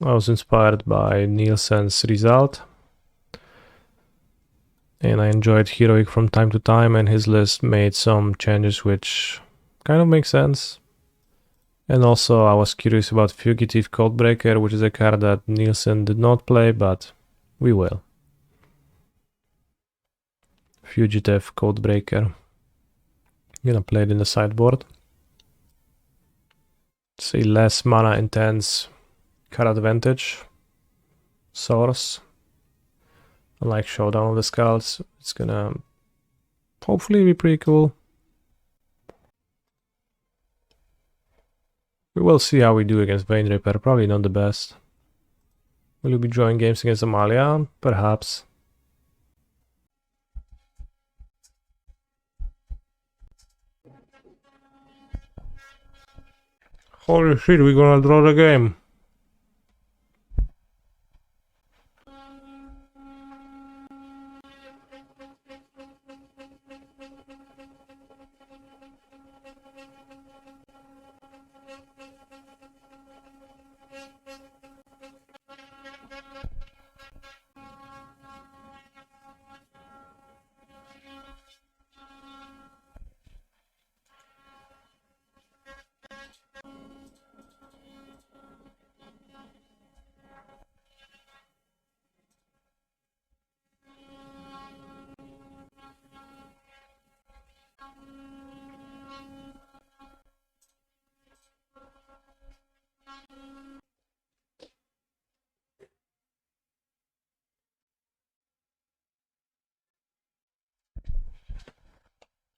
I was inspired by Nielsen's result, and I enjoyed Heroic from time to time, and his list made some changes which kind of make sense. And also I was curious about Fugitive Codebreaker, which is a card that Nielsen did not play, but we will. Fugitive Codebreaker. I'm gonna play it in the sideboard. It's a less mana intense card advantage source. Unlike Showdown of the Skulls, it's gonna hopefully be pretty cool. We will see how we do against Vein Ripper, probably not the best. Will you be drawing games against Amalia? Perhaps. Holy shit, we're gonna draw the game.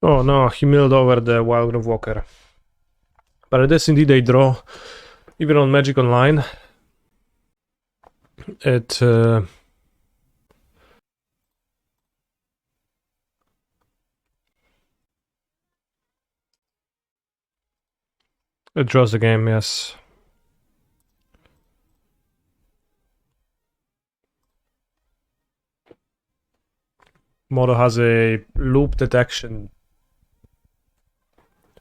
Oh no, he milled over the Wildgrove Walker. But it is indeed a draw. Even on Magic Online, it draws the game, yes. Model has a loop detection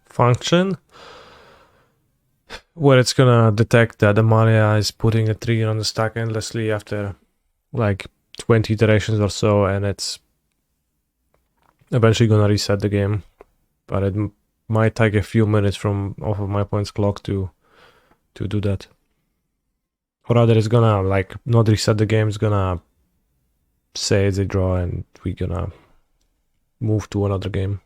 function where it's gonna detect that Amalia is putting a trigger on the stack endlessly after like 20 iterations or so, and it's eventually gonna reset the game. But it might take a few minutes from off of my opponent's clock to do that. Or rather, it's gonna like not reset the game, it's gonna say it's a draw and we're gonna move to another game.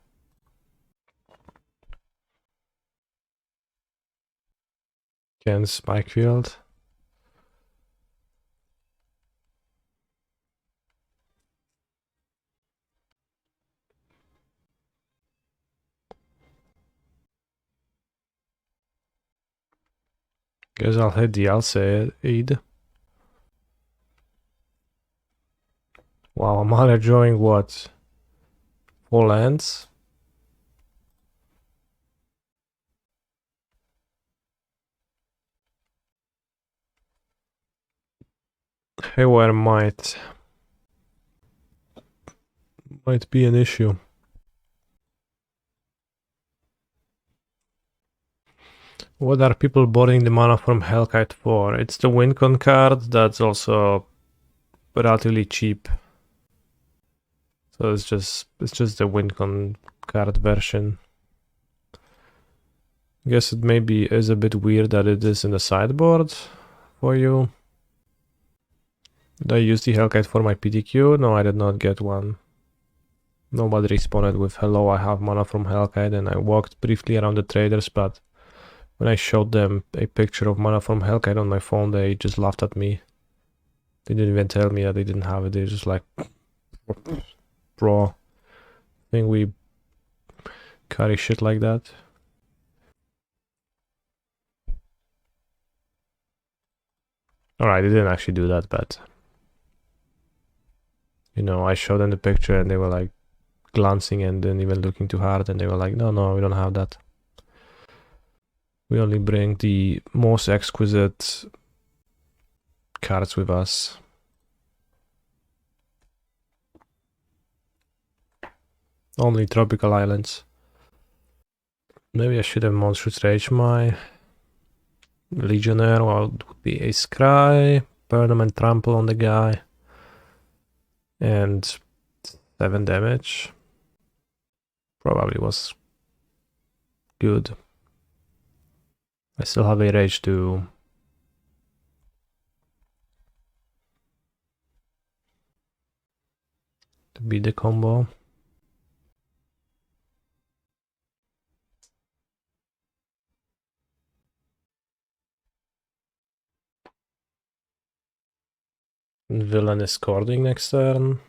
Again, Spikefield. Guess I'll hit the Alseid. Wow, Amalia drawing what? 4 lands? Haywire might be an issue. What are people boarding the mana from Hellkite for? It's the Wincon card that's also relatively cheap. So it's just the Wincon card version. Guess it maybe is a bit weird that it is in the sideboard for you. Did I use the Hellkite for my PTQ? No, I did not get one. Nobody responded with hello, I have mana from Hellkite, and I walked briefly around the traders, but when I showed them a picture of mana from Hellkite on my phone, they just laughed at me. They didn't even tell me that they didn't have it. They're just like, bro, I think we carry shit like that. Alright, they didn't actually do that, but you know, I showed them the picture and they were like glancing and then even looking too hard, and they were like, no, we don't have that. We only bring the most exquisite cards with us. Only tropical islands. Maybe I should have Monstrous Rage my Legionnaire would be a scry, permanent trample on the guy, and 7 damage. Probably was good. I still have a rage to beat the combo. Villain is cording next turn.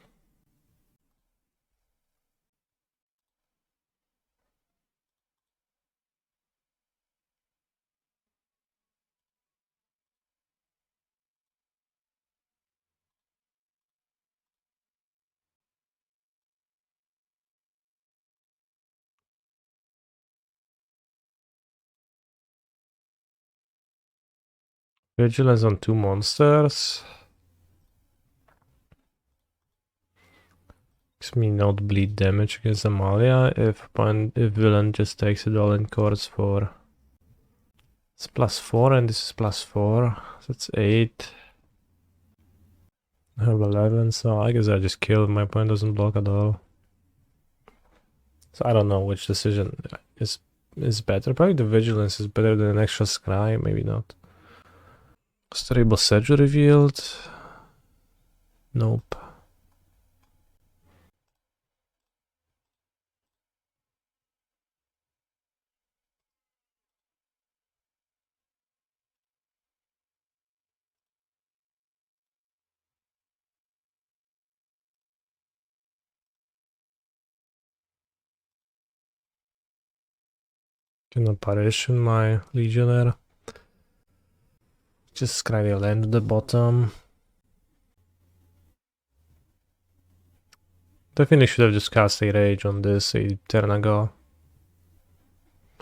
Vigilance on 2 monsters. Makes me not bleed damage against Amalia if villain just takes it all in chords for. It's +4 and this is +4. So it's 8. I have 11, so I guess I just kill if my opponent doesn't block at all. So I don't know which decision is better. Probably the vigilance is better than an extra scry, maybe not. Terrible Sejiri revealed. Nope. Can apparition my Legionnaire. Just scry the land at the bottom. Definitely should have just cast a rage on this a turn ago.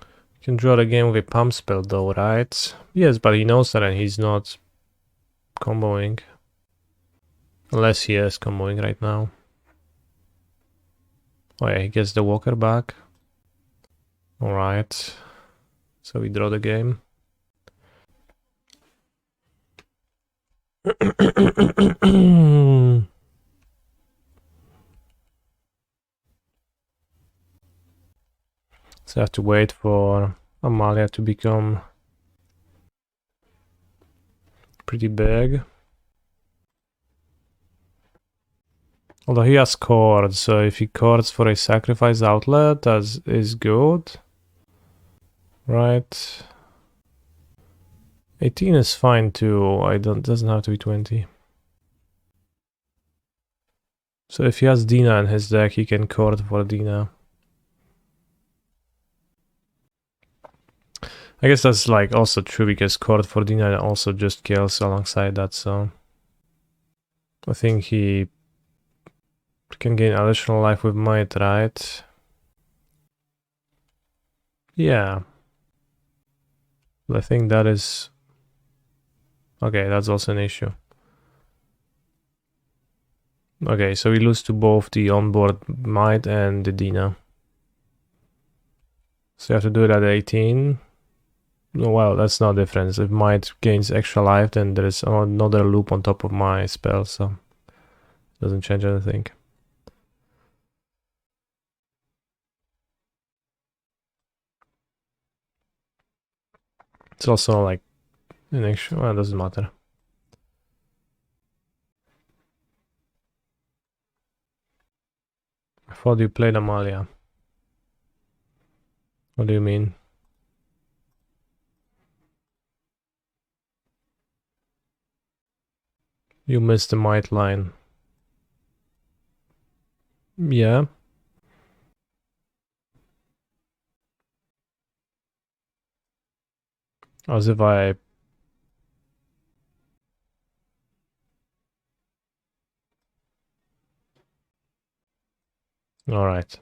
You can draw the game with a pump spell though, right? Yes, but he knows that and he's not comboing. Unless he is comboing right now. Oh yeah, he gets the walker back. Alright. So we draw the game. So I have to wait for Amalia to become pretty big. Although he has chords, so if he chords for a sacrifice outlet, that is good. Right. 18 is fine too. Doesn't have to be 20. So if he has Dina in his deck, he can chord for Dina. I guess that's like also true because chord for Dina also just kills alongside that, so I think he can gain additional life with might, right? Yeah. But I think that is okay, that's also an issue. Okay, so we lose to both the onboard might and the Dina. So you have to do it at 18. Well, that's no difference. If might gains extra life, then there is another loop on top of my spell, so it doesn't change anything. It's also like an extra, well, it doesn't matter. I thought you played Amalia. What do you mean? You missed the might line. Yeah. As if I... Alright.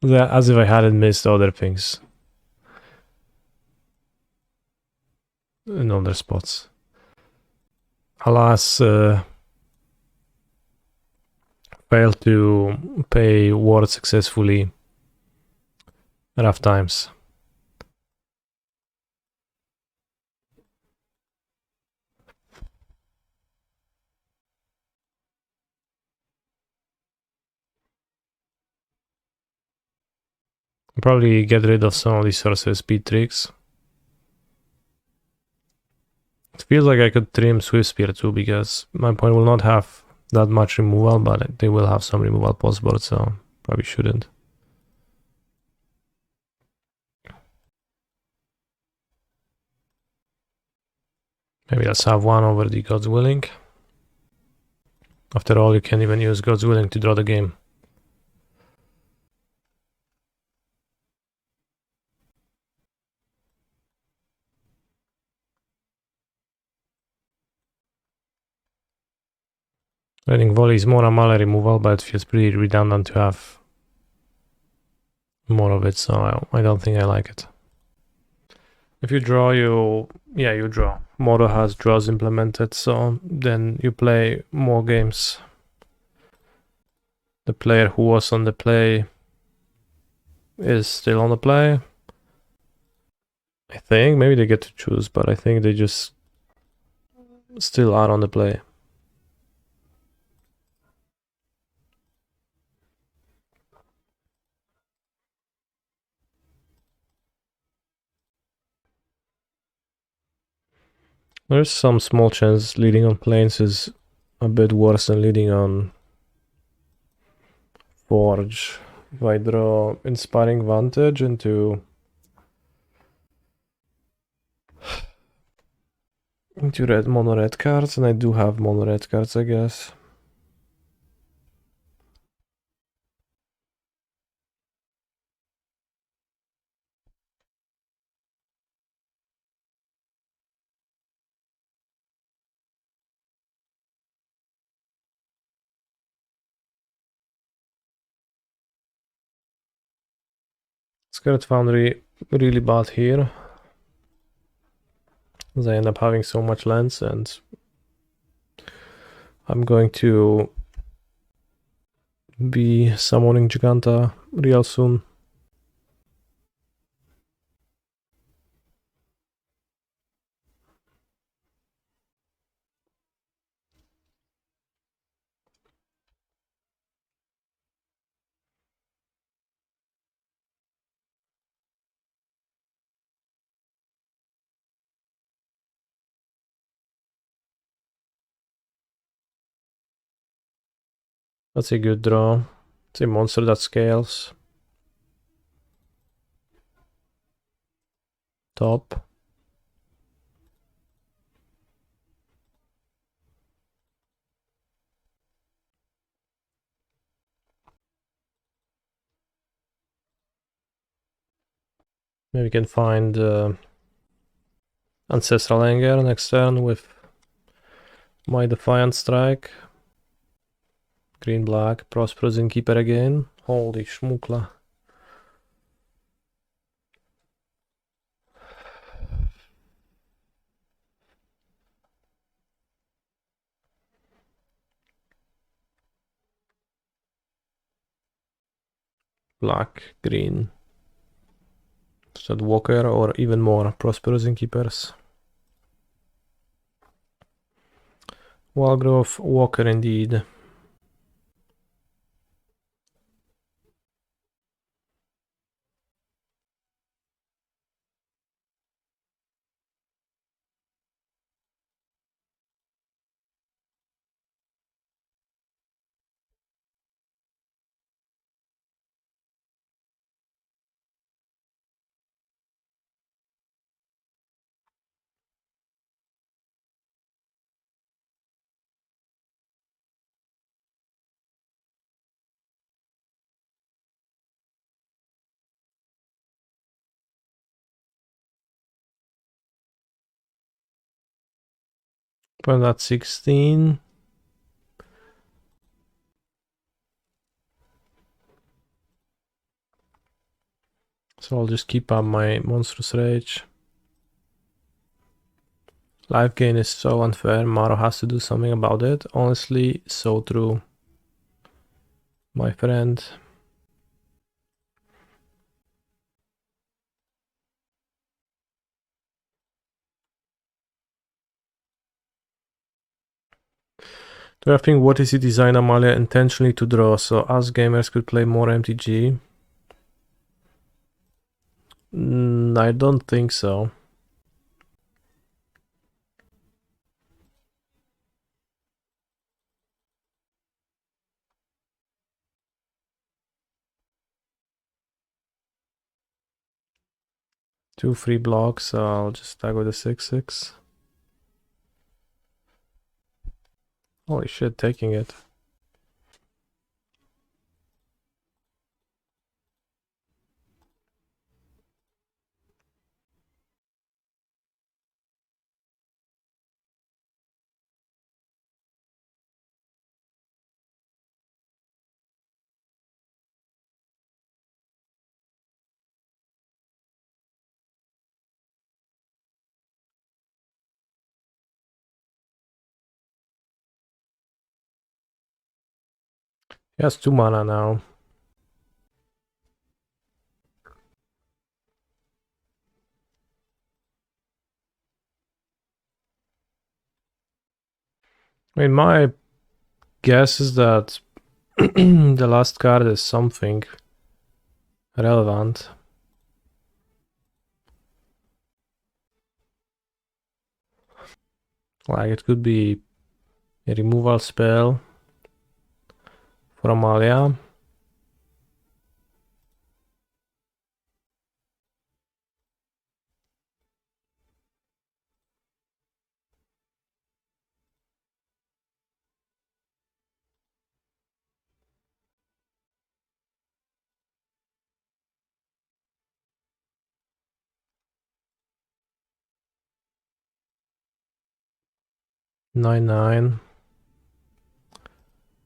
As if I hadn't missed other things. In other spots. Alas, fail to pay ward successfully. Rough times. Probably get rid of some of these sorcerer speed tricks. It feels like I could trim Swiftspear too, because my point will not have that much removal, but they will have some removal postboard, so probably shouldn't. Maybe let's have one over the God's Willing. After all, you can even use God's Willing to draw the game. Rending Volley is more a melee removal, but it feels pretty redundant to have more of it, so I don't think I like it. If you draw, you draw. Modo has draws implemented, so then you play more games. The player who was on the play is still on the play. I think maybe they get to choose, but I think they just still are on the play. There's some small chance leading on planes is a bit worse than leading on Forge. If I draw Inspiring Vantage into mono red cards, and I do have mono red cards, I guess. Sacred Foundry really bad here. They end up having so much lands, and I'm going to be summoning Jegantha real soon. That's a good draw. It's a monster that scales. Top. Maybe we can find Ancestral Anger next turn with my Defiant Strike. Green black, Prosperous Innkeeper again. Holy schmuckla. Black, green. Is that Walker or even more Prosperous Innkeepers? Wildgrowth, Walker indeed. Put that 16. So I'll just keep up my Monstrous Rage. Life gain is so unfair, Maro has to do something about it. Honestly, so true. my friend. Do I think what is it design Amalia intentionally to draw so us gamers could play more MTG? I don't think so. Two free blocks, so I'll just tag with a 6/6. Holy shit, taking it. He has 2 mana now. I mean, my guess is that the last card is something relevant. Like it could be a removal spell for Amalia. Nine.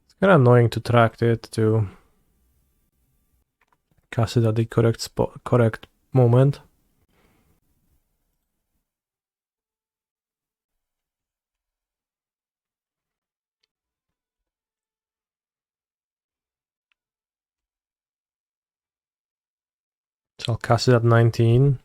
It's kind of annoying to track it to cast it at the correct moment. So I'll cast it at 19.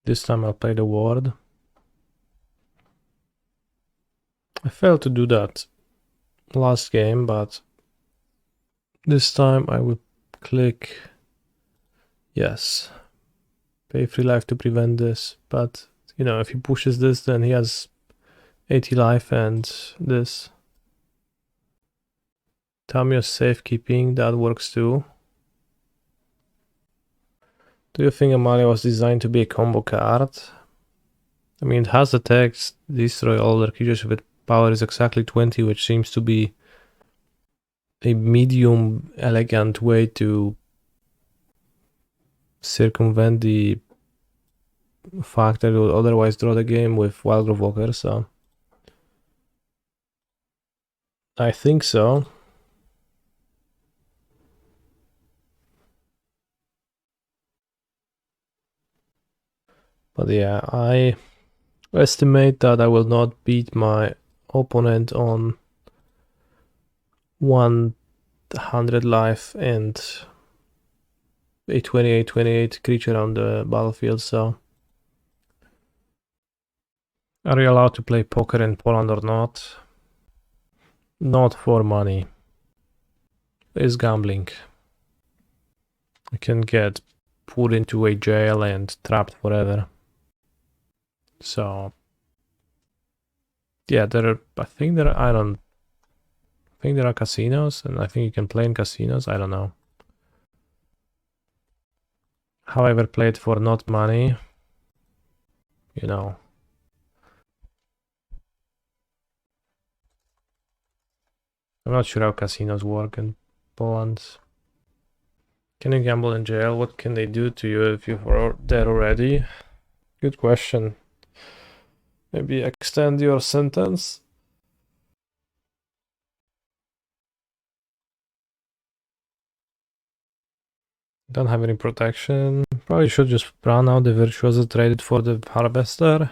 This time I'll play the ward. I failed to do that last game, but this time I will click yes. Pay 3 life to prevent this, but you know, if he pushes this, then he has 80 life and this. Tamiya's safekeeping, that works too. Do you think Amalia was designed to be a combo card? I mean, it has the text, destroy all their creatures with power is exactly 20, which seems to be a medium elegant way to circumvent the fact that it would otherwise draw the game with Wildgrowth Walker, so I think so. But yeah, I estimate that I will not beat my opponent on 100 life and a 28/28 creature on the battlefield, so are you allowed to play poker in Poland or not? Not for money. It's gambling. You can get put into a jail and trapped forever. So yeah, I think there are casinos, and I think you can play in casinos. I don't know. However, played for not money, you know. I'm not sure how casinos work in Poland. Can you gamble in jail? What can they do to you if you're dead already? Good question. Maybe extend your sentence? Don't have any protection. Probably should just run out the Virtuoso, trade it for the Harvester.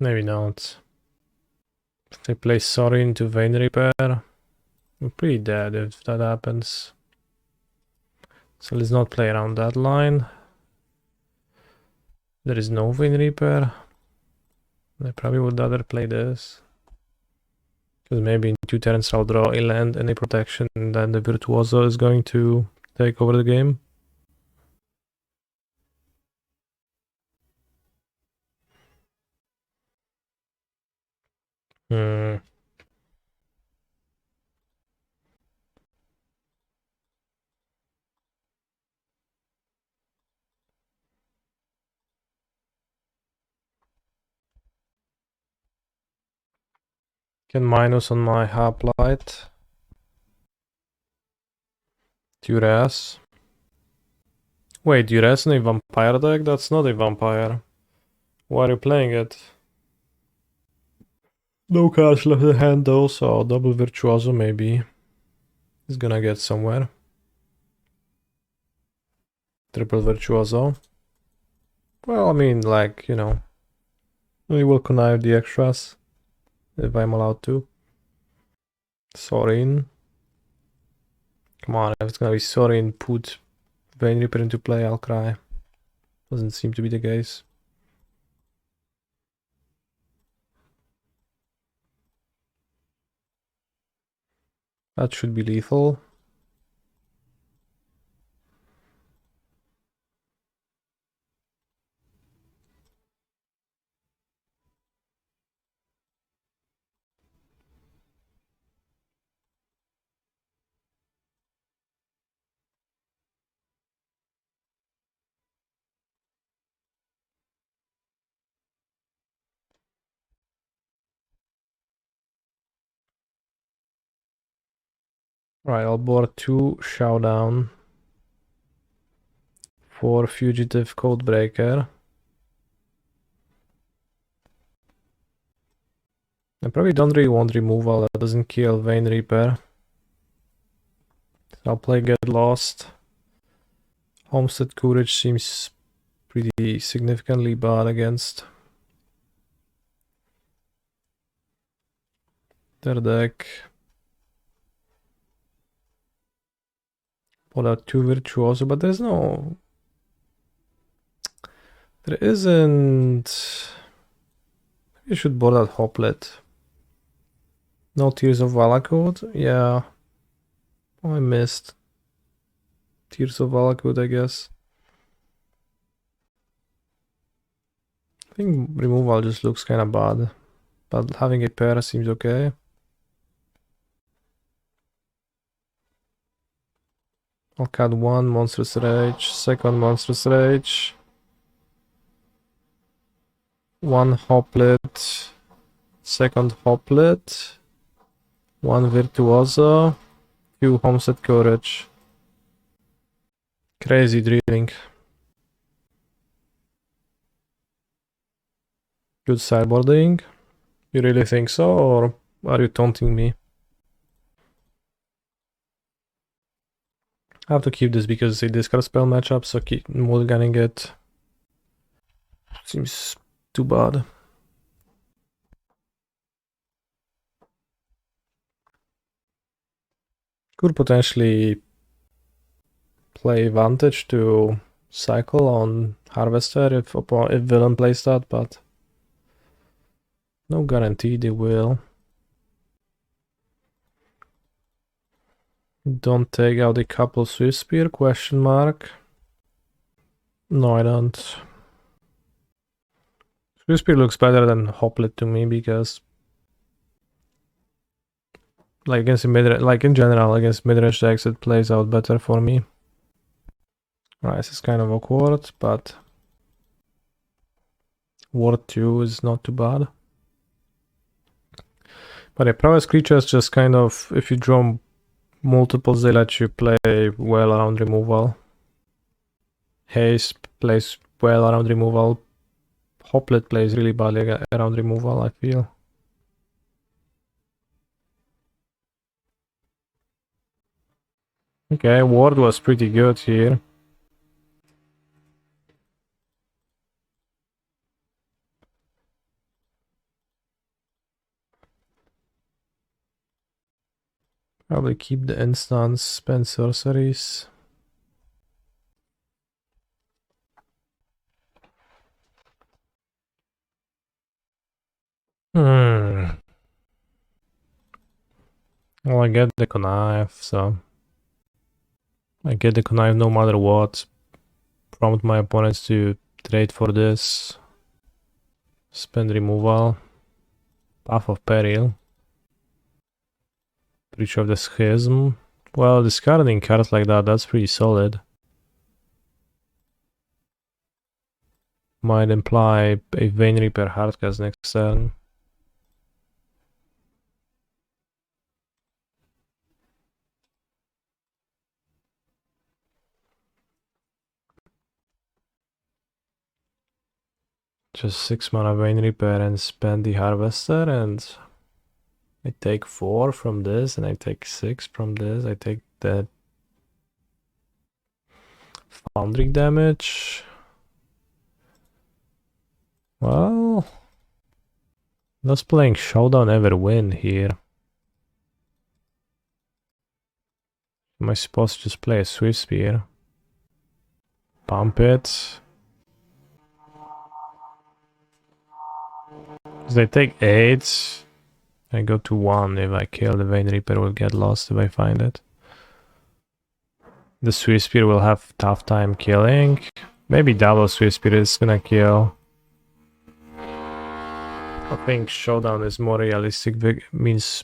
Maybe not. If they play Sorry into Vein Repair, I'm pretty dead if that happens. So let's not play around that line. There is no Vein Reaper. I probably would rather play this. Because maybe in 2 turns I'll draw a land and a protection, and then the Virtuoso is going to take over the game. Can minus on my Hoplite. Duress. Wait, Duress in a vampire deck? That's not a vampire. Why are you playing it? No cards left in hand though, so double Virtuoso maybe is gonna get somewhere. Triple Virtuoso. Well, I mean, like, you know, we will connive the extras if I'm allowed to. Sorin. Come on, if it's gonna be Sorin, put Vein Reaper into play, I'll cry. Doesn't seem to be the case. That should be lethal. Right, I'll board 2 Showdown for Fugitive Codebreaker. I probably don't really want removal, that doesn't kill Vein Reaper. So I'll play Get Lost. Homestead Courage seems pretty significantly bad against their deck. Pull out 2 Virtuoso, but there's no... There isn't... Maybe you should board out Hoplite. No Tears of Valakut? Yeah. Oh, I missed. Tears of Valakut, I guess. I think removal just looks kind of bad. But having a pair seems okay. I'll cut 1 Monstrous Rage, second Monstrous Rage. 1 Hoplite, second Hoplite. 1 Virtuoso, 2 Homestead Courage. Crazy drilling. Good sideboarding. You really think so, or are you taunting me? I have to keep this because it's a discard spell matchup, so keep mulliganing it seems too bad. Could potentially play Vantage to cycle on Harvester if villain plays that, but no guarantee they will. Don't take out a couple Swiftspear, question mark. No, I don't. Swiftspear looks better than Hoplite to me because like against mid, like in general against mid-range decks it plays out better for me. Right, this is kind of awkward, but Ward 2 is not too bad. But yeah, prowess creatures just kind of, if you draw multiples, they let you play well around removal. Haste plays well around removal. Hoplite plays really badly around removal, I feel. Okay, ward was pretty good here. Probably keep the instance, spend sorceries. Well, I get the connive, so I get the connive no matter what. Prompt my opponents to trade for this. Spend removal. Path of Peril. Breach of the Schism. Well, discarding cards like that, that's pretty solid. Might imply a Vein Reaper hardcast next turn. Just 6 mana Vein Reaper and spend the Harvester, and I take 4 from this, and I take 6 from this. I take that Foundry damage. Well, does playing Showdown ever win here? Am I supposed to just play a Swiftspear? Pump it. They take 8. I go to 1. If I kill the Vein Reaper, will get lost if I find it. The Swiftspear will have tough time killing. Maybe double Swiftspear is gonna kill. I think Showdown is more realistic, means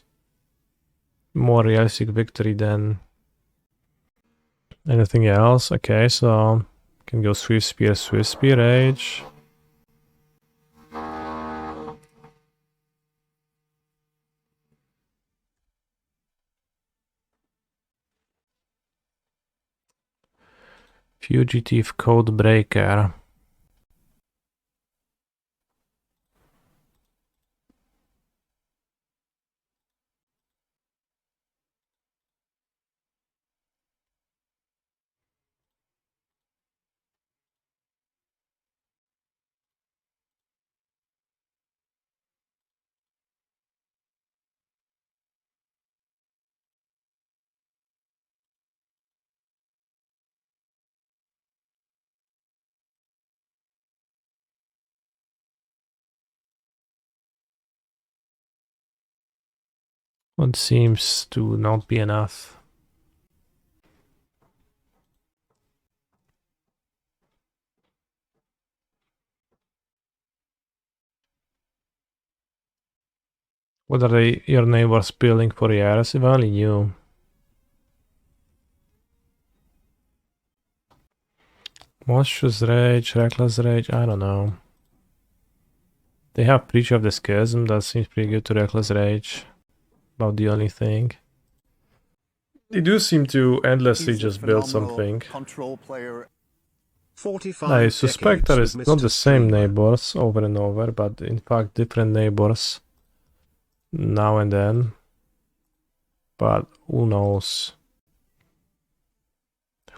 more realistic victory than anything else. Okay, so can go Swiftspear, Swiftspear Rage. Fugitive Codebreaker. What seems to not be enough. What are your neighbors building for years? If I only knew. Monstrous Rage, Reckless Rage, I don't know. They have Breach of the Schism, that seems pretty good to Reckless Rage. About the only thing. They do seem to endlessly just build something. Control player. I suspect that it's not the same neighbors over and over, but in fact different neighbors now and then. But who knows?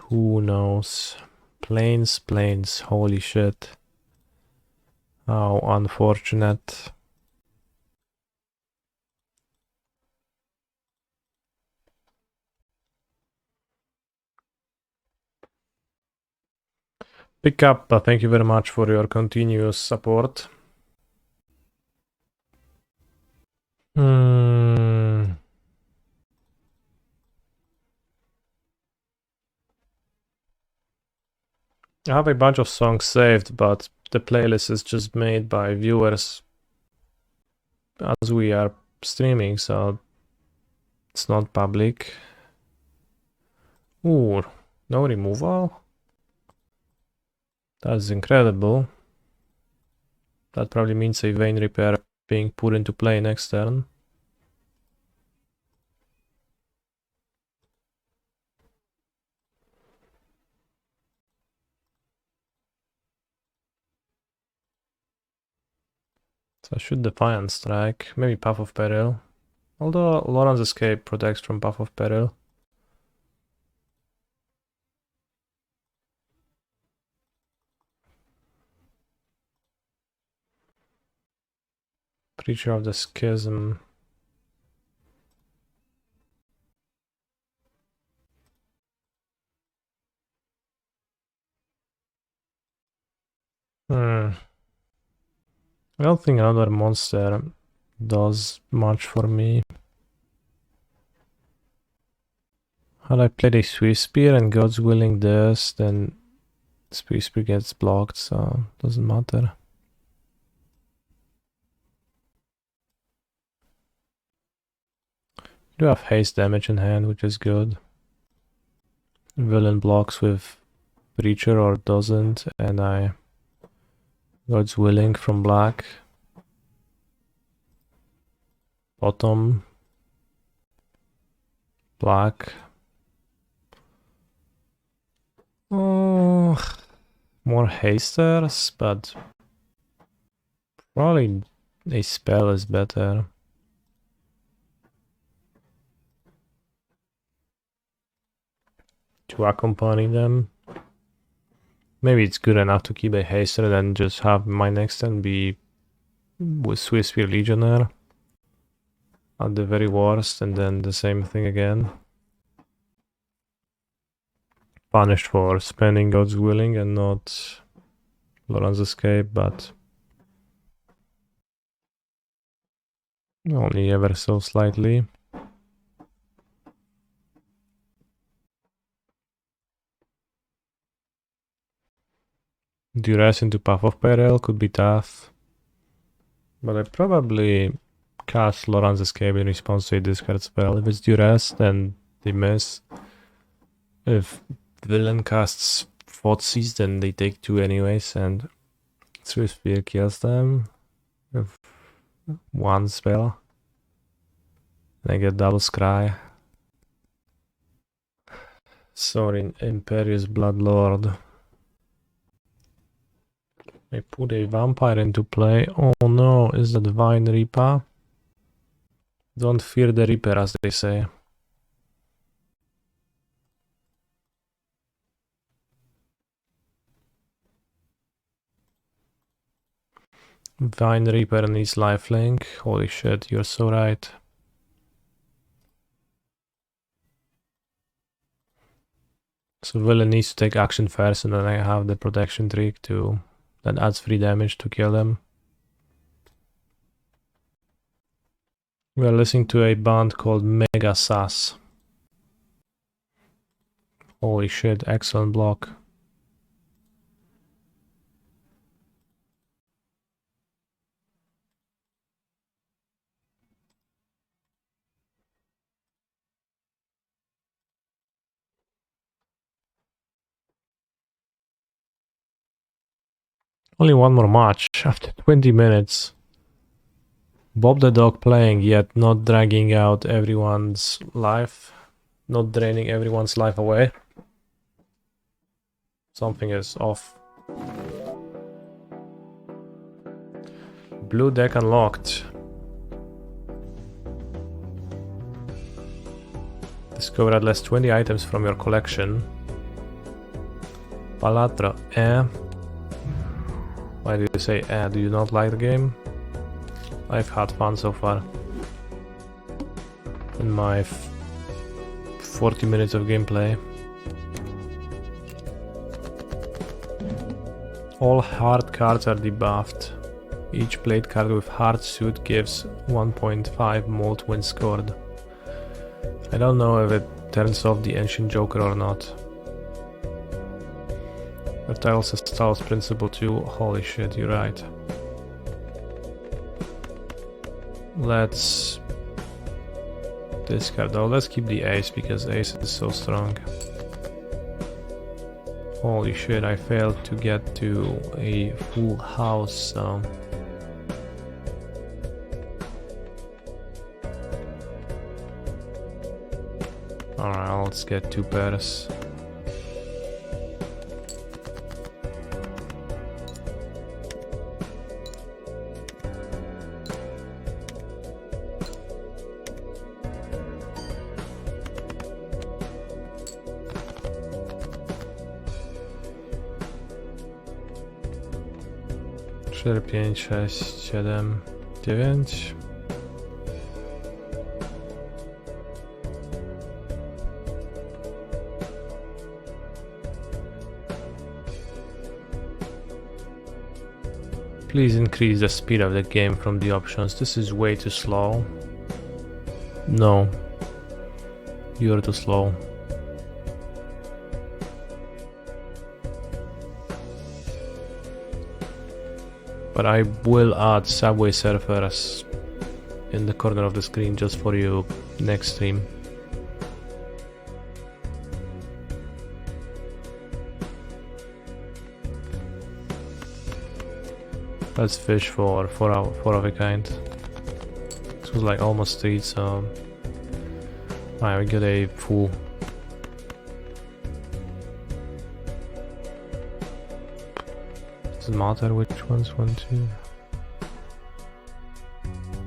Who knows? Planes, holy shit. How unfortunate. Pick up, thank you very much for your continuous support. I have a bunch of songs saved, but the playlist is just made by viewers as we are streaming, so it's not public. Ooh, no removal? That's incredible. That probably means a Vein Repair being put into play next turn. So I should Defiant Strike, maybe Path of Peril. Although Loran's Escape protects from Path of Peril. Creature of the Schism. I don't think another monster does much for me. Had I played a Swiftspear and God's Willing this, then Swiftspear gets blocked, so doesn't matter. You do have haste damage in hand, which is good. Villain blocks with Breacher or doesn't, and I God's Willing from black. Bottom. Black. Oh, more hasters, but probably a spell is better. To accompany them. Maybe it's good enough to keep a haster and then just have my next turn be with Swiftspear Legionnaire at the very worst, and then the same thing again. Punished for spending God's Willing and not Loran's Escape, but only ever so slightly. Duress into Path of Peril could be tough, but I probably cast Loran's Escape in response to a discard spell. If it's Duress, then they miss. If Villain casts Thoughtseize, then they take 2 anyways, and Swiftspear kills them with 1 spell. And I get double scry. Sorry, Imperious Bloodlord. I put a vampire into play. Oh no, is that Vine Reaper? Don't fear the Reaper, as they say. Vine Reaper needs lifelink. Holy shit, you're so right. So Villain needs to take action first, and then I have the protection trick to that adds 3 damage to kill them. We are listening to a band called Mega Sass. Holy shit, excellent block. Only one more match after 20 minutes. Bob the dog playing, yet not dragging out everyone's life. Not draining everyone's life away. Something is off. Blue deck unlocked. Discover at least 20 items from your collection. Palatra, Why do you say do you not like the game? I've had fun so far. In my 40 minutes of gameplay. All hard cards are debuffed. Each played card with hard suit gives 1.5 Molt when scored. I don't know if it turns off the Ancient Joker or not. Reptiles has Styles Principle too. Holy shit, you're right. Let's discard. Oh, let's keep the ace because ace is so strong. Holy shit, I failed to get to a full house, so... Alright, let's get 2 pairs. Cztery, 5, 6, 7. 9. Please increase the speed of the game from the options. This is way too slow. No. You're too slow. But I will add Subway Surfers in the corner of the screen just for you next stream. Let's fish for four of a kind. This was like almost 3, so alright, we get a full. Doesn't matter which ones, 1, 2.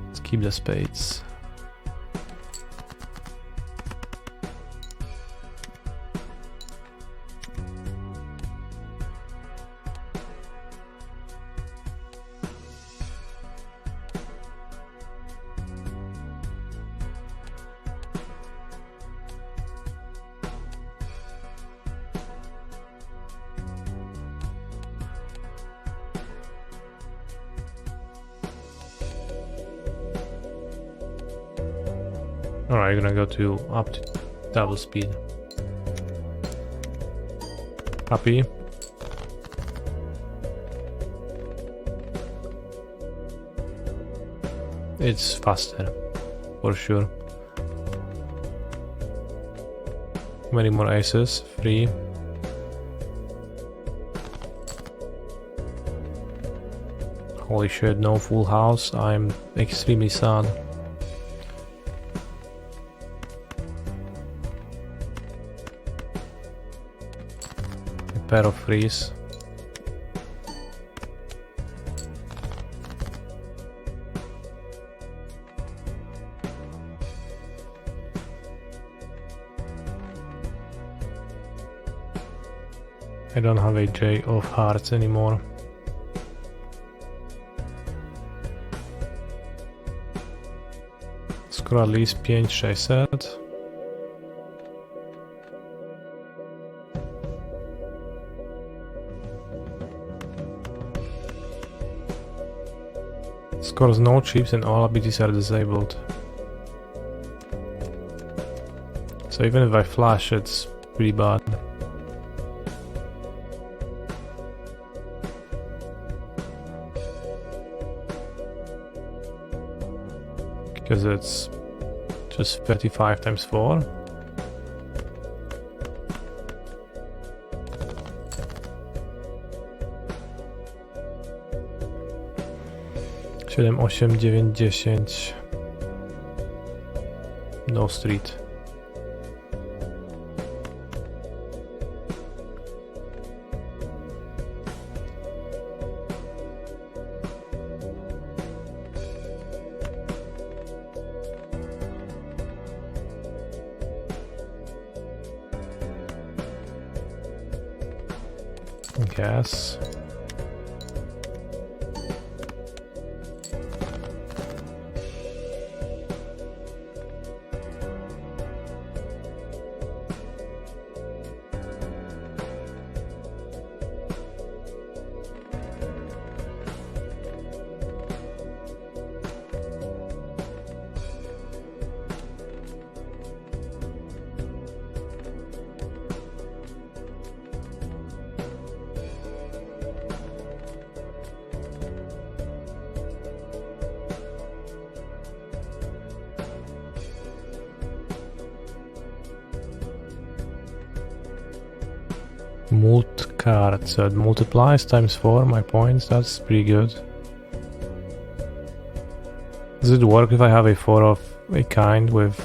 Let's keep the spades. Alright, you're gonna go to up to double speed. Happy? It's faster, for sure. Many more aces, 3. Holy shit, no full house, I'm extremely sad. Pair of 3s. I don't have a J of hearts anymore. Skoro at least 5-600. Scores no chips and all abilities are disabled. So even if I flash, it's pretty bad. Because it's just 35 times 4. Siedem, 8, 9, 10. No street. Gas. Mult card, so it multiplies times 4 my points, that's pretty good. Does it work if I have a 4 of a kind with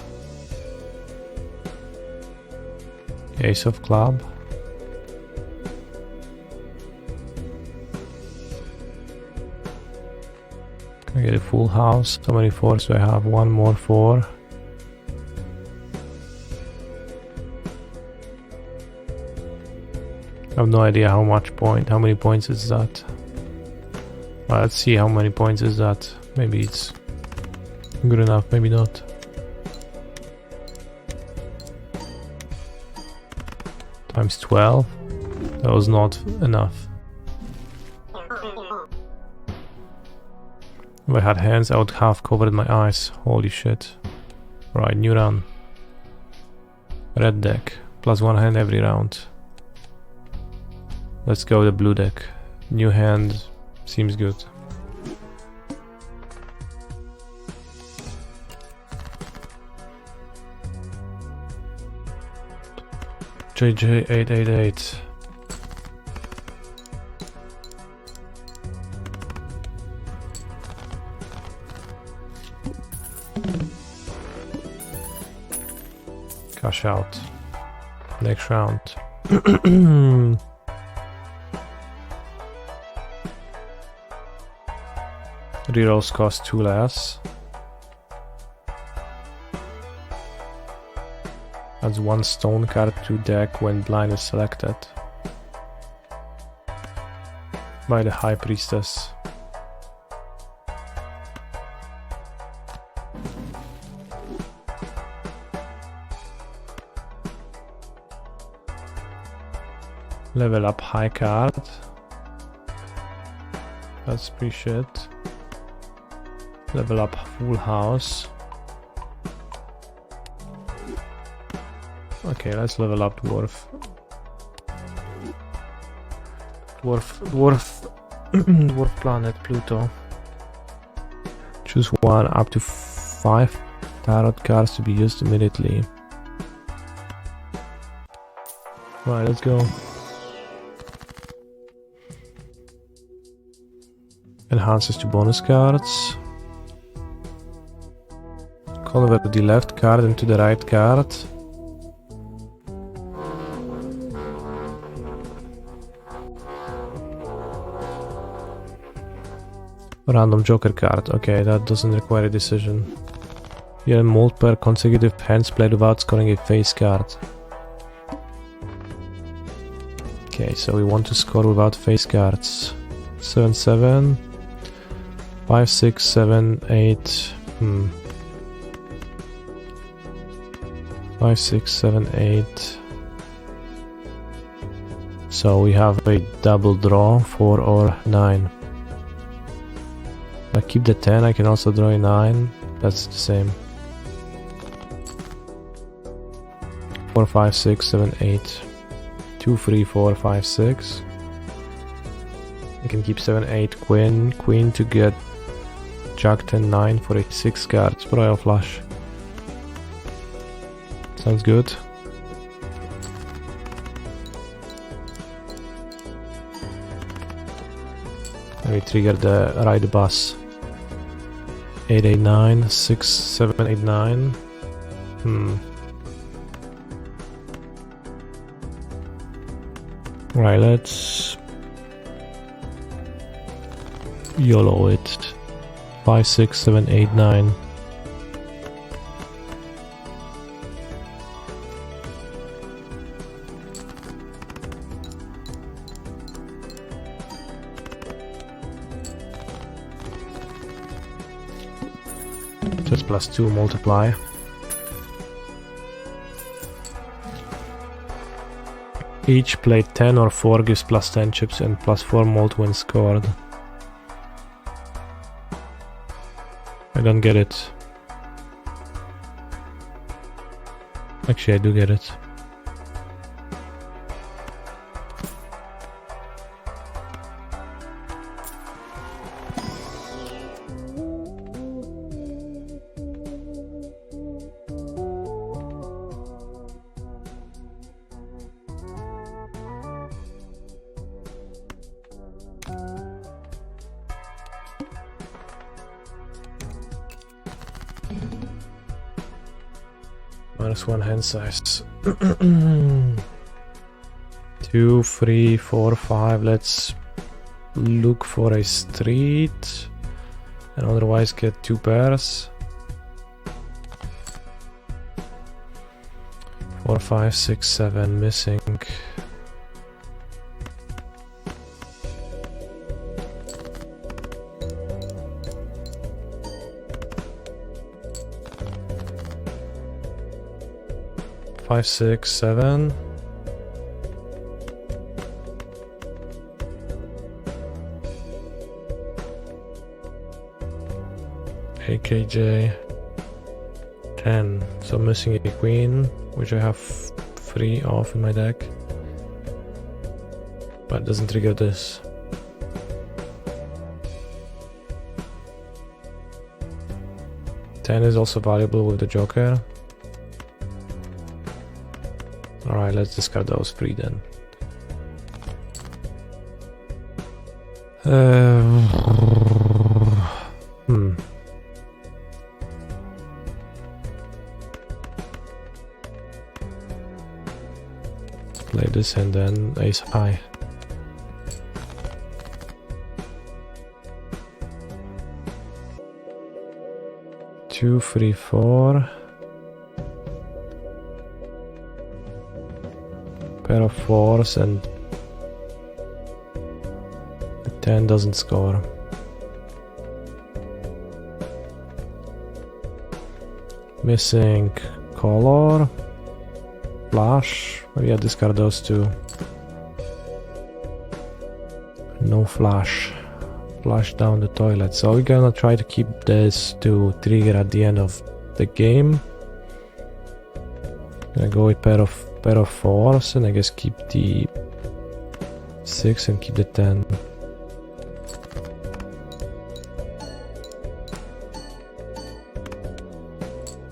Ace of Club? Can I get a full house? How many 4s do I have? One more 4. I have no idea how many points is that. Well, let's see how many points is that. Maybe it's good enough, maybe not. Times 12. That was not enough. If I had hands, I would have covered my eyes. Holy shit. Right, new run. Red deck. +1 hand every round. Let's go the blue deck. New hand seems good. JJ888. Cash out. Next round. Rerolls cost 2 less. Adds 1 stone card to deck when blind is selected by the High Priestess. Level up high card. That's pretty shit. Level up full house. Okay, let's level up dwarf. Dwarf planet Pluto. Choose one up to 5 tarot cards to be used immediately. Right, let's go. Enhances to bonus cards. Convert the left card into the right card. Random Joker card. Okay, that doesn't require a decision. Here, multiple consecutive hands played without scoring a face card. Okay, so we want to score without face cards. 7, 7. 5, 6, 7, 8. 5, 6, 7, 8. So we have a double draw, 4 or 9. If I keep the 10, I can also draw a 9. That's the same. 4, 5, 6, 7, 8. 2, 3, 4, 5, 6. I can keep 7, 8, queen to get Jack 10, 9 for a 6 cards Royal Flush. Sounds good. And we trigger the ride bus. 8, 8, 9, 6, 7, 8, 9. Right, let's YOLO it. 5, 6, 7, 8, 9. Just +2 multiply. Each played 10 or 4 gives +10 chips and +4 mult when scored. I don't get it. Actually, I do get it. -1 hand size. 2, 3, 4, 5. Let's look for a street and otherwise get 2 pairs. 4, 5, 6, 7 missing. 5, 6, 7. AKJ 10. So missing a queen, which I have 3 off in my deck. But it doesn't trigger this. Ten is also valuable with the Joker. Alright, let's discard those 3 then. Play this and then ace high. Two, 3, 4. Pair of 4s and the 10 doesn't score. Missing color. Flash. Maybe I discard those 2. No flash. Flush down the toilet. So we're gonna try to keep this to trigger at the end of the game. Gonna go with pair of 4s and I guess keep the 6 and keep the 10.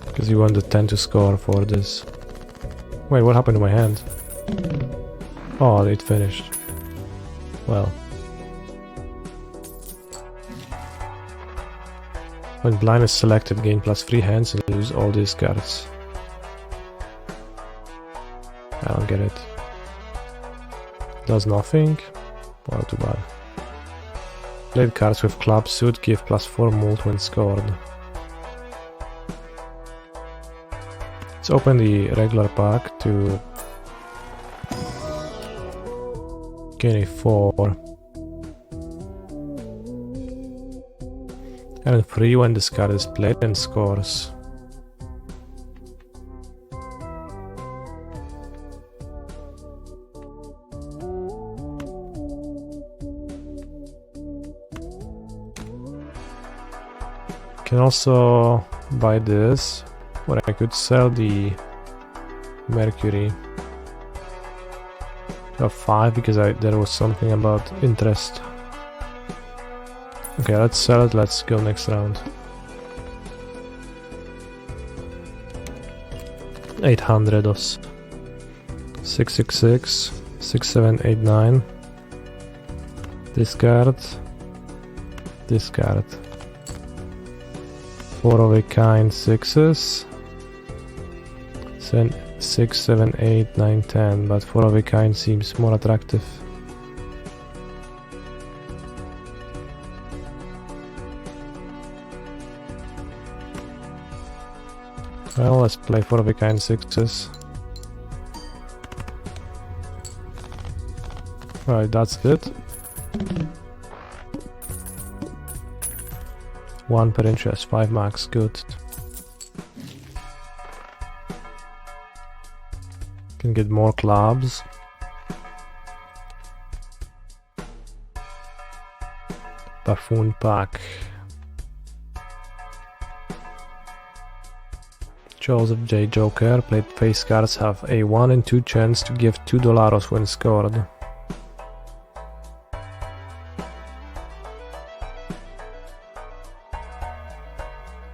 Because you want the 10 to score for this. Wait, what happened to my hand? Oh, it finished. Well. When blind is selected, gain +3 hands and lose all these cards. I don't get it. Does nothing? Well, too bad. Played cards with club suit give +4 mult when scored. Let's open the regular pack to gain a 4. And 3 when this card is played and scores. Can also buy this, or I could sell the Mercury. I have 5 because there was something about interest. Okay, let's sell it, let's go next round. 800 os. 666, 6789. Discard. Discard. 4 of a kind 6s. 6, 7, 8, 9, 10, but 4 of a kind seems more attractive. Well, let's play 4 of a kind 6s. Right, that's it. 1 per interest, 5 max, good. Can get more clubs. Buffoon pack. Joseph J. Joker. Played face cards have a 1 in 2 chance to give $2 when scored.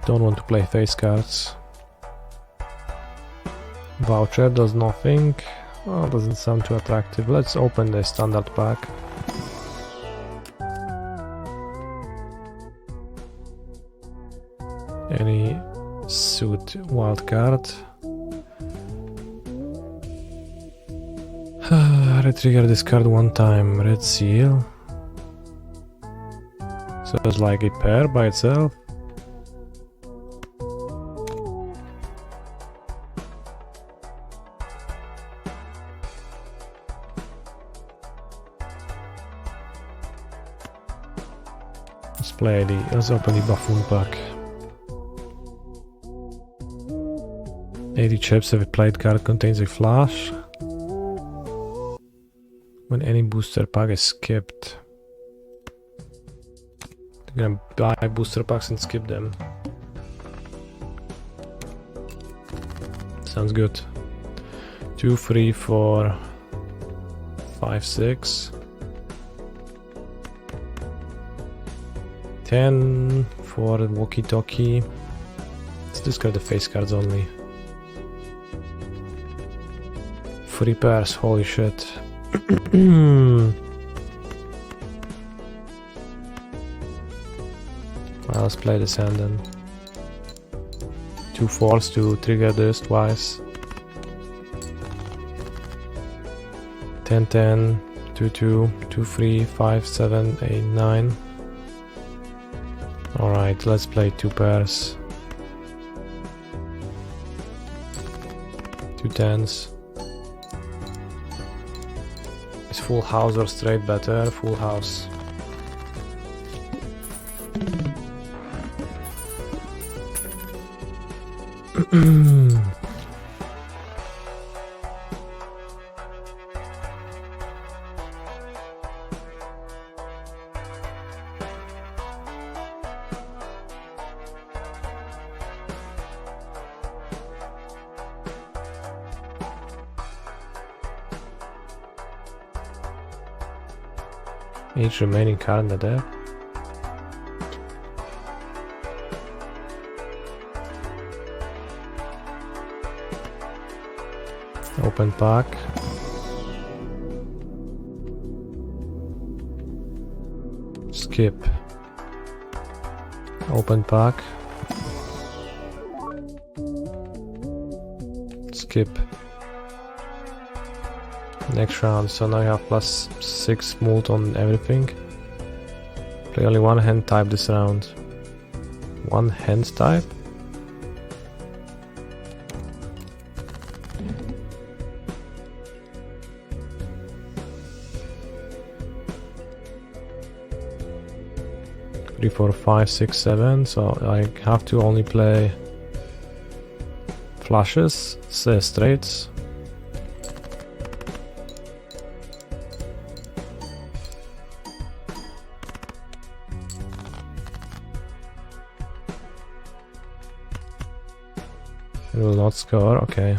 Don't want to play face cards. Voucher does nothing. Oh, doesn't sound too attractive. Let's open the standard pack. Any suit wildcard. Retrigger this card 1 time. Red seal. So it's like a pair by itself. Let's open the Buffoon pack. 80 chips if a played card contains a flash. When any booster pack is skipped. You're gonna buy booster packs and skip them. Sounds good. 2, 3, 4, 5, 6. 10 for the walkie-talkie. Let's discard the face cards only. 3 pairs, holy shit. Well, let's play this hand then. 2 4s to trigger this twice. 10 10, 2 2, 2 3, 5 7, 8 9. Alright, let's play 2 pairs. 2 10s. Is full house or straight better? Full house. Each remaining card in the deck. Open pack. Skip. Open pack. Skip. Next round, so now you have +6 mold on everything. Play only one hand type this round. One hand type? Three, 4, 5, 6, 7. So I have to only play flushes, straights. It will not score, okay.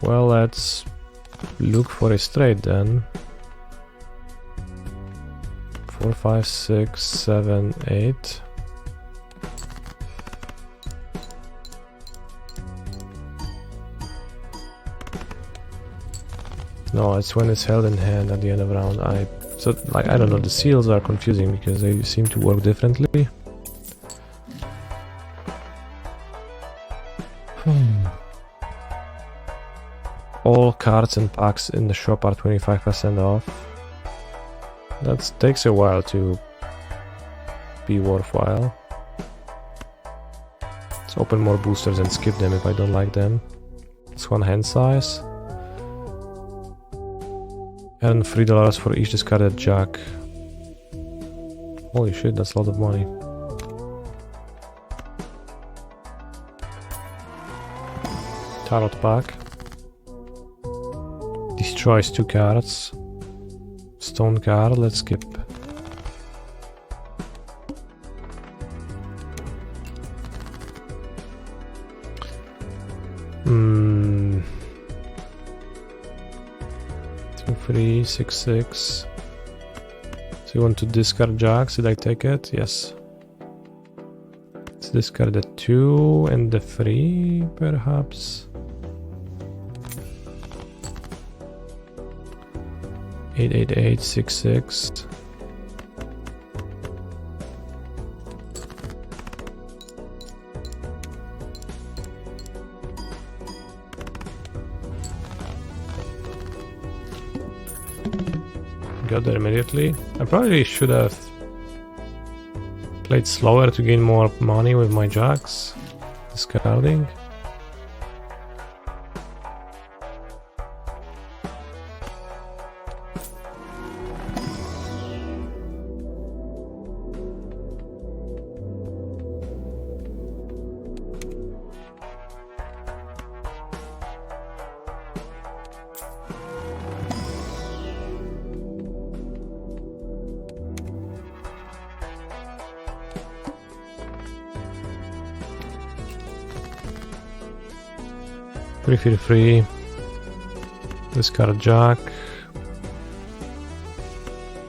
Well, let's look for a straight then. 4, 5, 6, 7, 8. No, it's when it's held in hand at the end of the round. I don't know, the seals are confusing because they seem to work differently. All cards and packs in the shop are 25% off. That takes a while to be worthwhile. Let's open more boosters and skip them if I don't like them. It's one hand size. And $3 for each discarded jack. Holy shit, that's a lot of money. Tarot pack. Destroys 2 cards. Stone card, let's skip. Hmm. 2, 3, 6, 6. So you want to discard jacks? Did I take it? Yes. Let's discard the 2 and the 3, perhaps. 8, 8, 8, 6, 6. Got there immediately. I probably should have played slower to gain more money with my jacks. Discarding. Feel free. Discard Jack.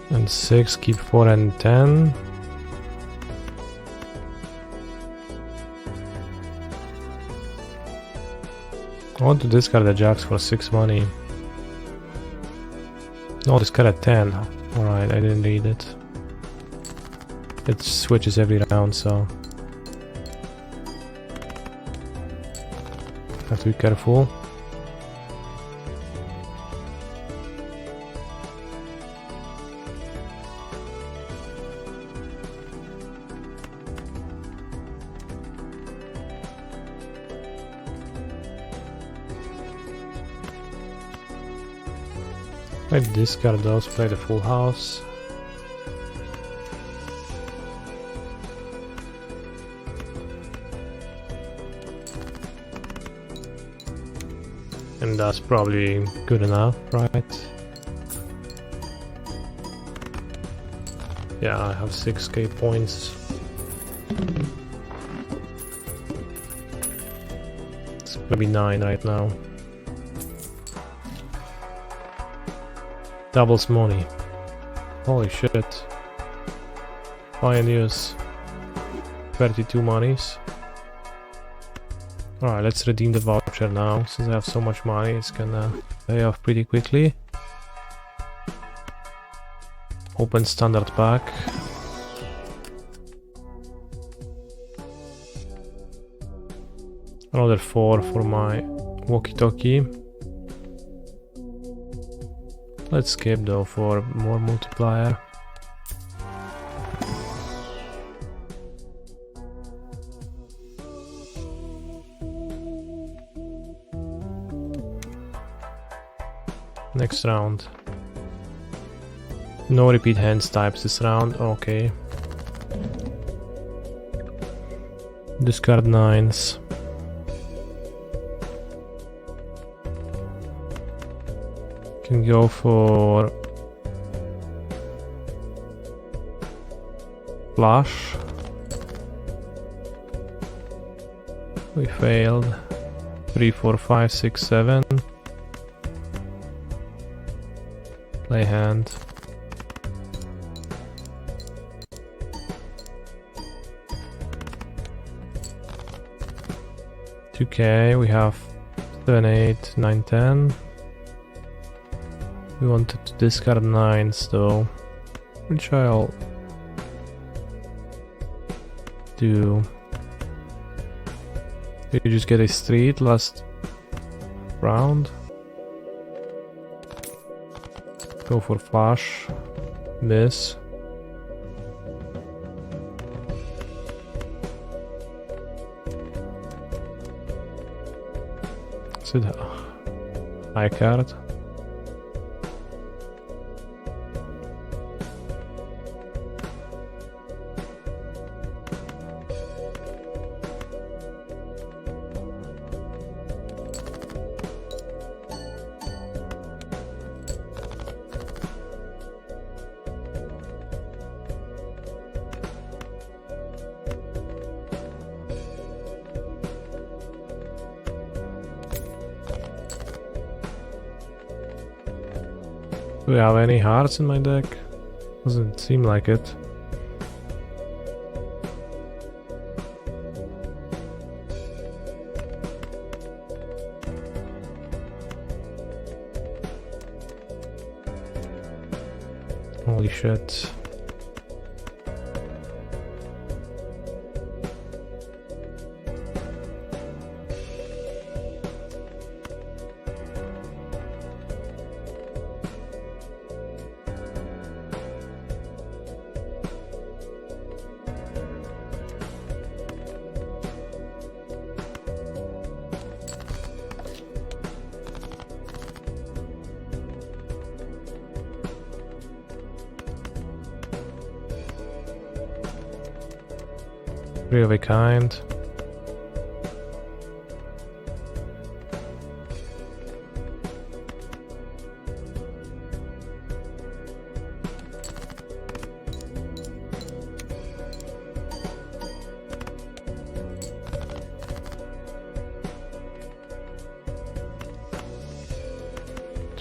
And 6, keep 4 and 10. I want to discard the Jacks for 6 money. No, discard at 10. Alright, I didn't read it. It switches every round, so have to be careful. I discard those, play the full house. And that's probably good enough, right? Yeah, I have 6k points. It's gonna be 9 right now. Doubles money. Holy shit. Pioneers. 32 monies. Alright, let's redeem the voucher now. Since I have so much money, it's gonna pay off pretty quickly. Open standard pack. Another 4 for my walkie-talkie. Let's skip though for more multiplier. Next round. No repeat hands types this round, okay. Discard 9s. Can go for flush. We failed. 3, 4, 5, 6, 7. Play hand. $2k, we have 7, 8, 9, 10. We wanted to discard 9s though, which I'll do. Did you just get a street last round? Go for flash. Miss. Is it high card? Do I have any hearts in my deck? Doesn't seem like it. Holy shit. Three of a kind.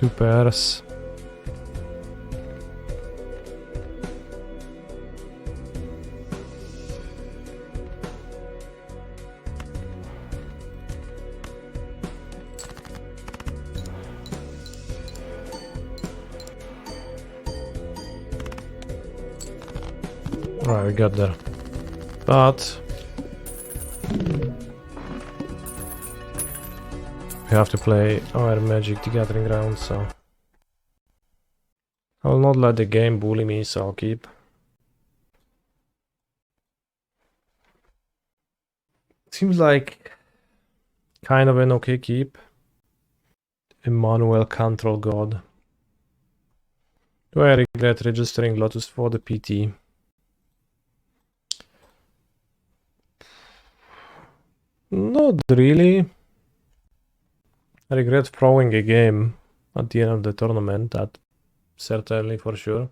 2 pairs. Right, we got there. But we have to play our Magic the Gathering round, so I will not let the game bully me, so I'll keep. Seems like kind of an okay keep. Emmanuel Control God. Do I regret registering Lotus for the PT? Not really. I regret throwing a game at the end of the tournament, that certainly for sure.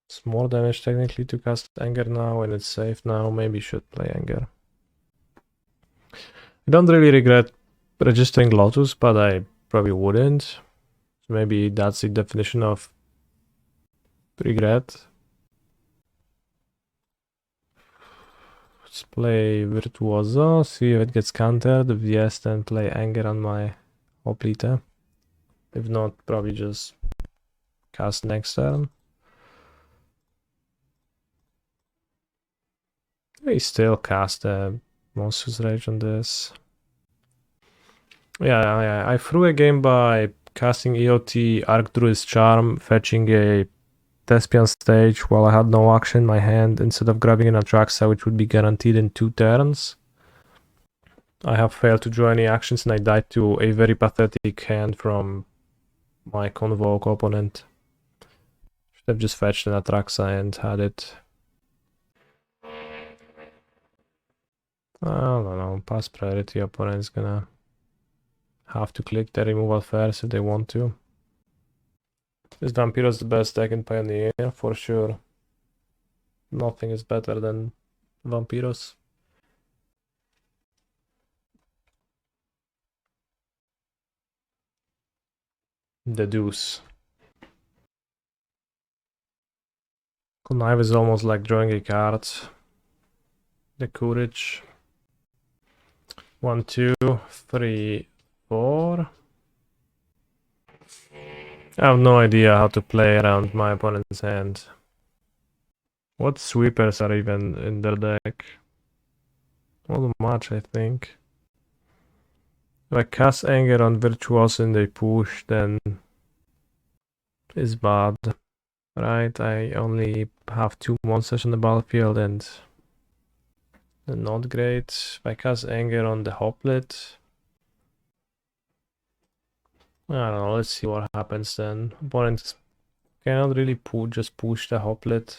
It's more damage technically to cast Anger now, and it's safe now. Maybe should play Anger. I don't really regret registering Lotus, but I probably wouldn't. Maybe that's the definition of regret. Let's play Virtuoso, see if it gets countered. If yes, then play Anger on my Hoplite. If not, probably just cast next turn. I still cast a Monstrous Rage on this. Yeah, I threw a game by casting EOT, Archdruid's Charm, fetching a Defiant stage while I had no action in my hand instead of grabbing an Atraxa, which would be guaranteed in 2 turns. I have failed to draw any actions and I died to a very pathetic hand from my Convoke opponent. Should have just fetched an Atraxa and had it. I don't know, pass priority opponent's gonna have to click the removal first if they want to. Is Vampiros the best deck in Pioneer? For sure. Nothing is better than Vampiros. The deuce. Connive is almost like drawing a card. The Courage. 1, 2, 3, 4. I have no idea how to play around my opponent's hand. What sweepers are even in their deck? Not much, I think. If I cast Anger on Virtuoso and they push, then it's bad. Right, I only have 2 monsters on the battlefield and not great. If I cast Anger on the Hoplite, I don't know, let's see what happens then. Opponents cannot really just push the Hoplite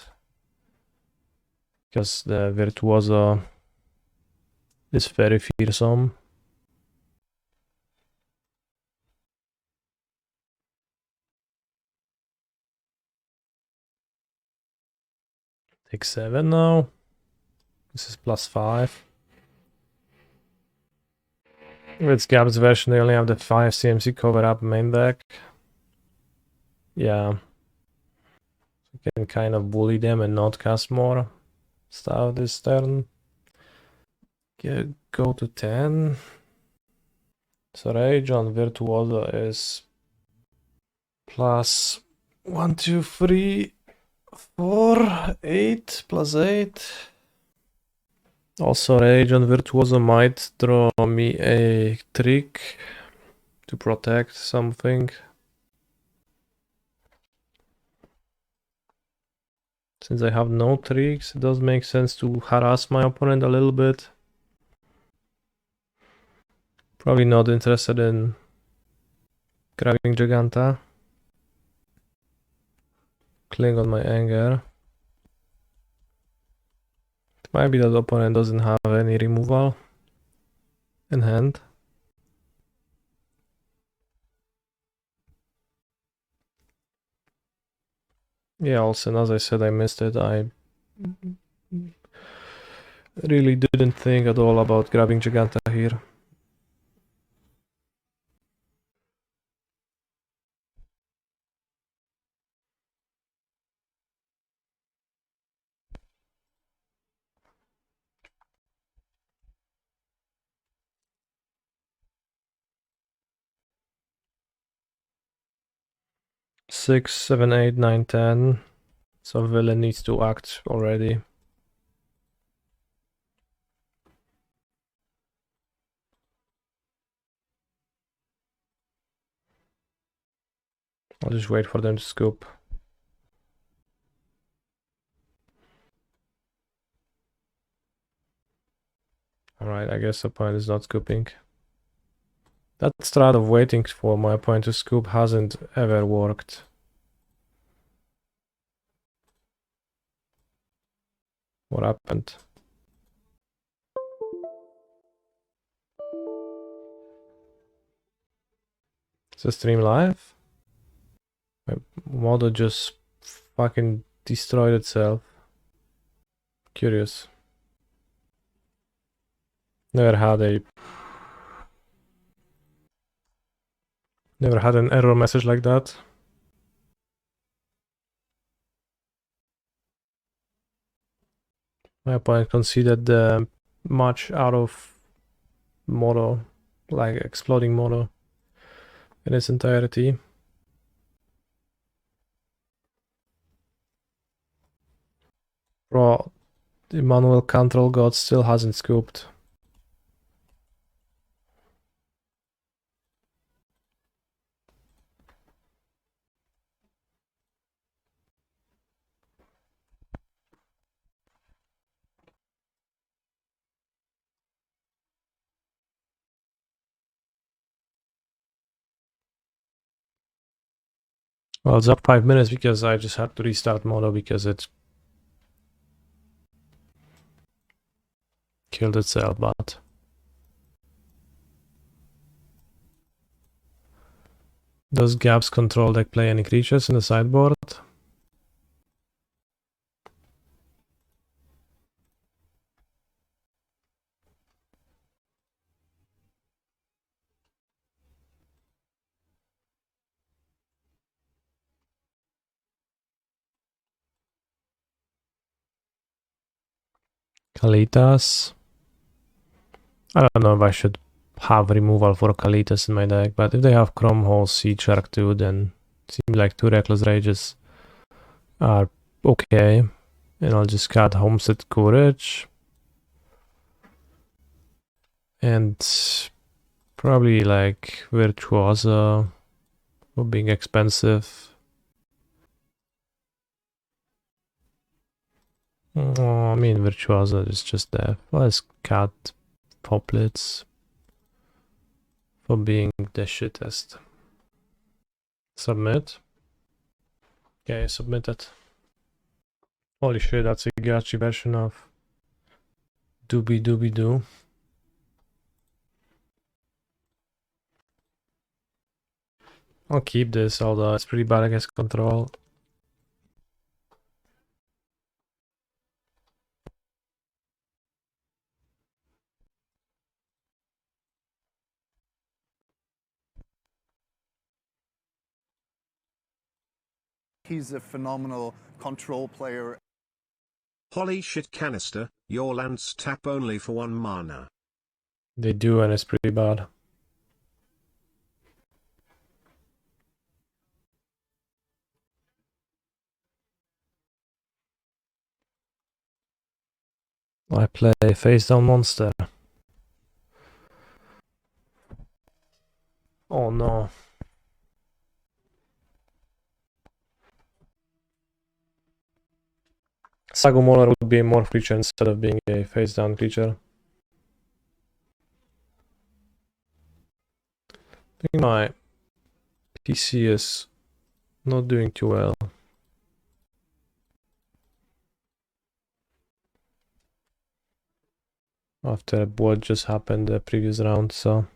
because the Virtuoso is very fearsome. Take 7 now. This is +5. With Gab's version, they only have the 5 CMC cover up main deck. Yeah. You can kind of bully them and not cast more stuff this turn. Go to 10. So Rage on Virtuoso is +1, 2, 3, 4, 8, +8. Also Rage on Virtuoso might draw me a trick to protect something. Since I have no tricks, it does make sense to harass my opponent a little bit. Probably not interested in grabbing Jegantha. Cling on my Anger. It might be that the opponent doesn't have any removal in hand. Yeah, also, as I said, I missed it. I Really didn't think at all about grabbing Jegantha here. Six, 7, 8, 9, 10. So villain needs to act already. I'll just wait for them to scoop. Alright, I guess the opponent is not scooping. That strat of waiting for my opponent to scoop hasn't ever worked. What happened? Is the stream live? My model just fucking destroyed itself. Curious. Never had an error message like that. My opponent conceded the match out of mono, like exploding mono in its entirety. Bro, Emmanuel Control God still hasn't scooped. Well, it's up 5 minutes because I just had to restart mono because it killed itself, but does Gab's control deck play any creatures in the sideboard? Kalitas. I don't know if I should have removal for Kalitas in my deck, but if they have Chrome Hole, Seed Shark 2, then it seems like 2 Reckless Rages are okay. And I'll just cut Homestead Courage. And probably like Virtuoso for being expensive. Oh, I mean Virtuoso is just there. Let's cut Hoplites for being the shittest. Submit. Okay, submitted. Holy shit, that's a gachi version of Doobie Doobie Doo. I'll keep this, although it's pretty bad against control. He's a phenomenal control player. Holy shit, Canister, your lands tap only for 1 mana. They do, and it's pretty bad. I play face down monster. Oh no. Sagumolar would be a morph creature instead of being a face down creature. I think my PC is not doing too well. After what just happened the previous round, so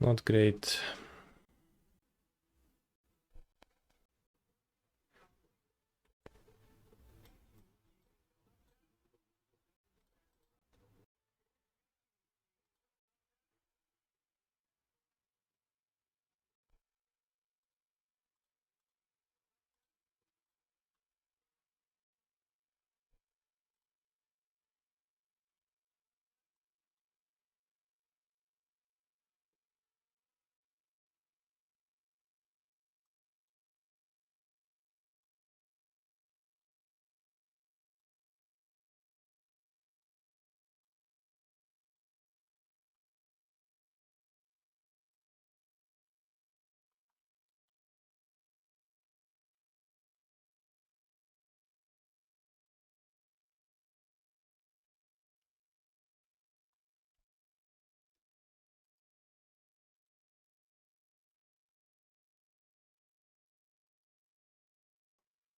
not great.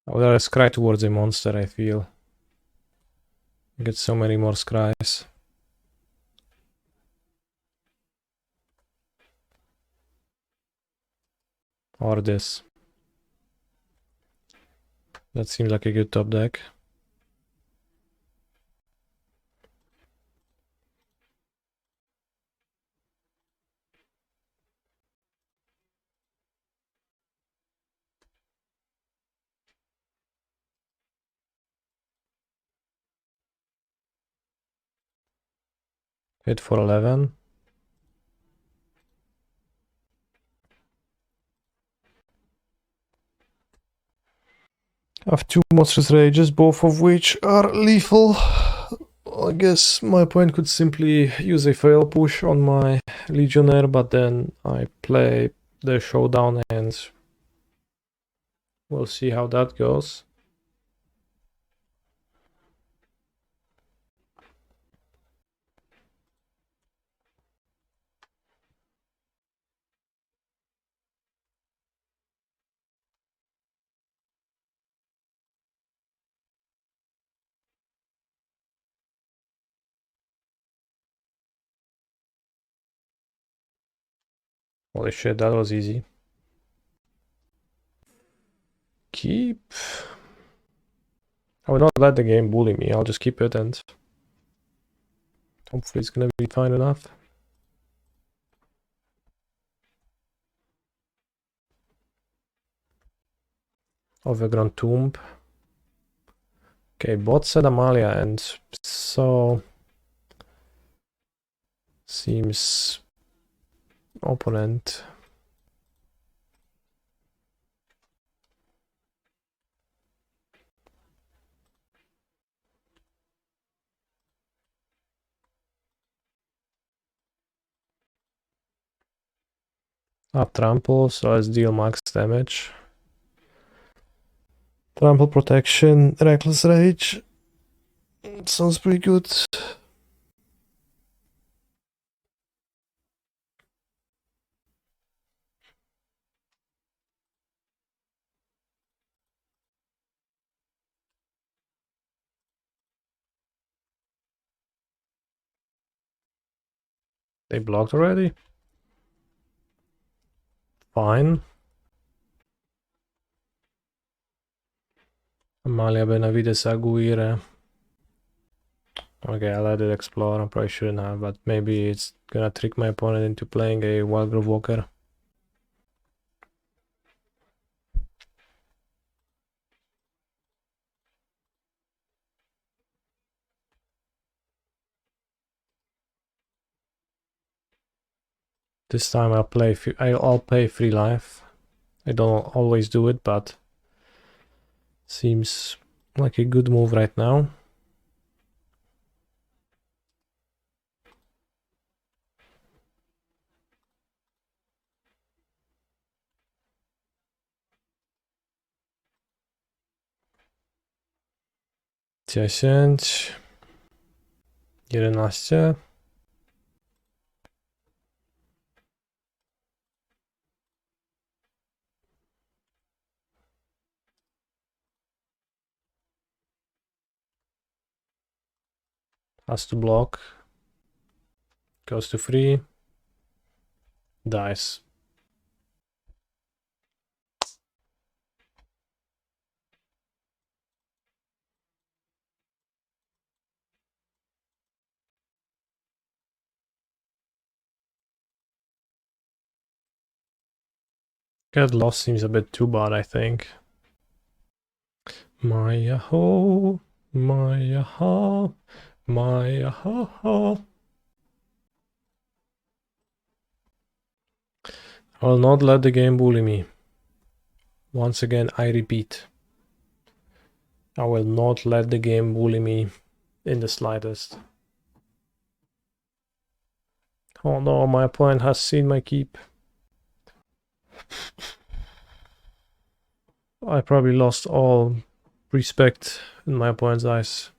I would rather scry towards a monster, I feel. Get so many more scries. Or this. That seems like a good top deck. Hit for 11. I have two Monstrous Rages, both of which are lethal. I guess my opponent could simply use a fail push on my Legionnaire, but then I play the Showdown and we'll see how that goes. Holy shit, that was easy. Keep. I will not let the game bully me, I'll just keep it and hopefully it's gonna be fine enough. Overgrown Tomb. Okay, bot said Amalia, and so seems opponent. Up trample, so let's deal max damage. Trample protection, reckless rage. Sounds pretty good. They blocked already? Fine. Amalia Benavides Aguirre. Okay, I let it explore. I probably shouldn't have, but maybe it's gonna trick my opponent into playing a Wildgrove Walker. This time I'll pay 3 life. I don't always do it, but seems like a good move right now. Dziesięć. 11. Has to block. Goes to 3. Dies. Get lost seems a bit too bad, I think. Maya ho, Maya ha, Maya ha ha. I will not let the game bully me. Once again, I repeat. I will not let the game bully me in the slightest. Oh no, my opponent has seen my keep. I probably lost all respect in my opponent's eyes.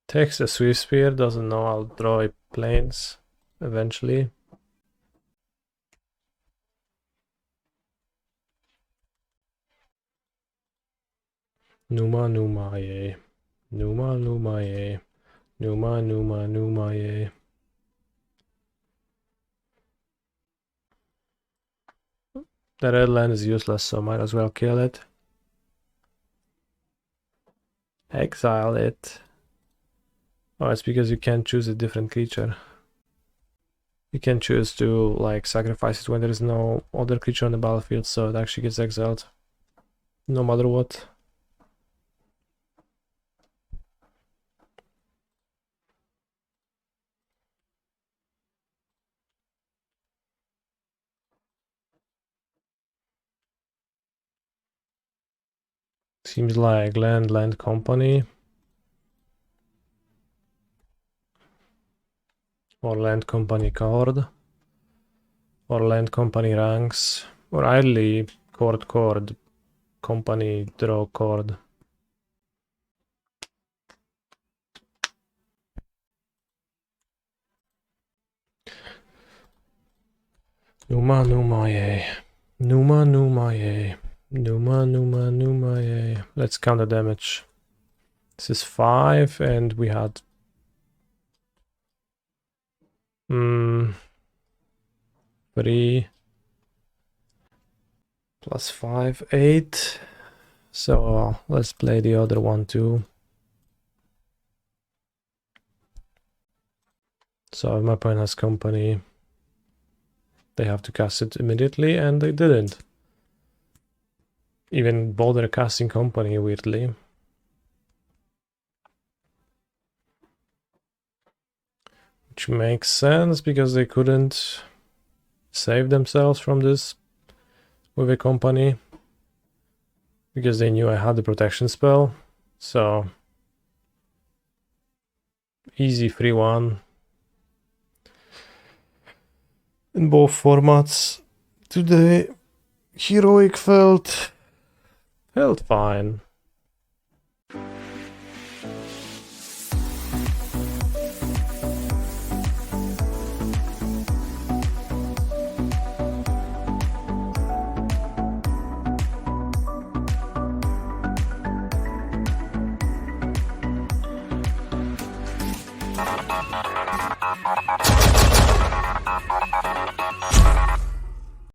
Takes the Swiftspear, doesn't know I'll draw a plains eventually. Numa Numa ye. Numa Numa ye. Numa Numa Numa ye. The red land is useless, so might as well kill it. Exile it. Oh, it's because you can't choose a different creature. You can choose to like sacrifice it when there is no other creature on the battlefield, so it actually gets exiled. No matter what. Seems like land company. Or land company card. Or land company ranks. Or idly cord company draw card. Numa Numa ye. Numa Numa ye. Numa Numa Numa ye. Let's count the damage. This is 5 and we had 3 plus 5, 8. So let's play the other one too. So if my opponent has company, they have to cast it immediately, and they didn't. Even bother casting company, weirdly. Which makes sense, because they couldn't save themselves from this with a company. Because they knew I had the protection spell. So easy 3-1. In both formats today. Heroic felt fine.